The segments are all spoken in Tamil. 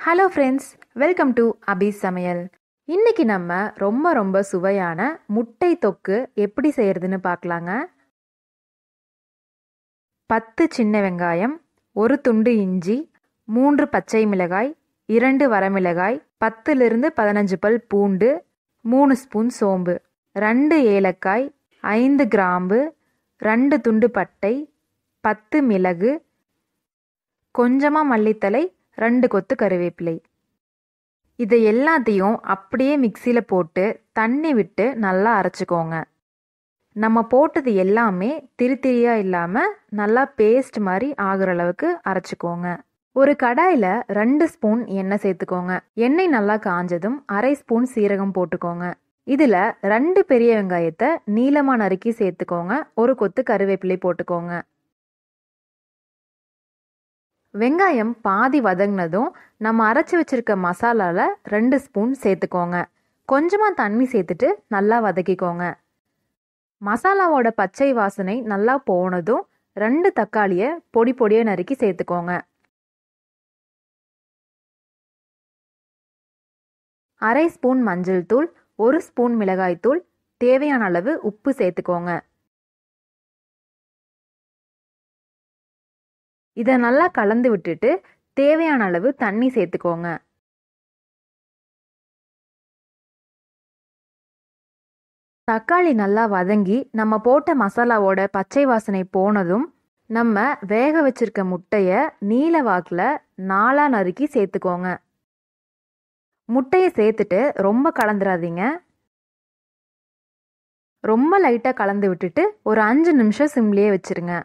ஹலோ ஃப்ரெண்ட்ஸ், வெல்கம் டு அபி சமையல். இன்னைக்கு நம்ம ரொம்ப சுவையான முட்டை தொக்கு எப்படி செய்யறதுன்னு பார்க்கலாங்க. 10 சின்ன வெங்காயம், 1 துண்டு இஞ்சி, 3 பச்சை மிளகாய், 2 வரமிளகாய், 10லிருந்து 15 பல் பூண்டு, 3 ஸ்பூன் சோம்பு, 2 ஏலக்காய், 5 கிராம்பு, 2 துண்டு பட்டை, 10 மிளகு, கொஞ்சமாக மல்லித்தலை, 2 கொத்து கருவேப்பிலை. இதை எல்லாத்தையும் அப்படியே மிக்சியில் போட்டு தண்ணி விட்டு நல்லா அரைச்சிக்கோங்க. நம்ம போட்டது எல்லாமே திரியாக இல்லாமல் நல்லா பேஸ்ட் மாதிரி ஆகிற அளவுக்கு அரைச்சிக்கோங்க. ஒரு கடாயில் 2 ஸ்பூன் எண்ணெய் சேர்த்துக்கோங்க. எண்ணெய் நல்லா காஞ்சதும் 1/2 ஸ்பூன் சீரகம் போட்டுக்கோங்க. இதில் 2 பெரிய வெங்காயத்தை நீளமாக நறுக்கி சேர்த்துக்கோங்க. 1 கொத்து கருவேப்பிலை போட்டுக்கோங்க. வெங்காயம் பாதி வதங்கினதும் நம்ம அரைச்சி வச்சிருக்க மசாலாவில் 2 ஸ்பூன் சேர்த்துக்கோங்க. கொஞ்சமாக தண்ணி சேர்த்துட்டு நல்லா வதக்கிக்கோங்க. மசாலாவோட பச்சை வாசனை நல்லா போனதும் 2 தக்காளியை பொடியாக நறுக்கி சேர்த்துக்கோங்க. 1/2 ஸ்பூன் மஞ்சள் தூள், 1 ஸ்பூன் மிளகாய் தூள், தேவையான அளவு உப்பு சேர்த்துக்கோங்க. இதை நல்லா கலந்து விட்டுட்டு தேவையான அளவு தண்ணி சேர்த்துக்கோங்க. தக்காளி நல்லா வதங்கி நம்ம போட்ட மசாலாவோட பச்சை வாசனை போனதும் நம்ம வேக வச்சிருக்க முட்டையை நீல வாக்கில் 4 நறுக்கி சேர்த்துக்கோங்க. முட்டையை சேர்த்துட்டு ரொம்ப கலந்துடாதீங்க. ரொம்ப லைட்டாக கலந்து விட்டுட்டு ஒரு 5 நிமிஷம் சிம்லேயே வச்சிருங்க.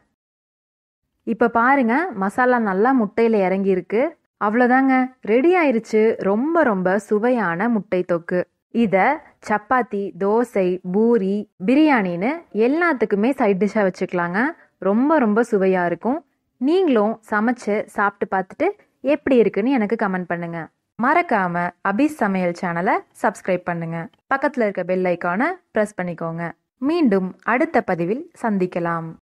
இப்போ பாருங்க, மசாலா நல்லா முட்டையில் இறங்கியிருக்கு. அவ்வளோதாங்க, ரெடி ஆயிருச்சு ரொம்ப சுவையான முட்டை தொக்கு. இதை சப்பாத்தி, தோசை, பூரி, பிரியாணின்னு எல்லாத்துக்குமே சைட் டிஷ்ஷாக வச்சுக்கலாங்க. ரொம்ப சுவையாக இருக்கும். நீங்களும் சமைச்சு சாப்பிட்டு பார்த்துட்டு எப்படி இருக்குன்னு எனக்கு கமெண்ட் பண்ணுங்க. மறக்காம அபி சமையல் சேனலை சப்ஸ்கிரைப் பண்ணுங்க. பக்கத்தில் இருக்க பெல் ஐக்கானை ப்ரெஸ் பண்ணிக்கோங்க. மீண்டும் அடுத்த பதிவில் சந்திக்கலாம்.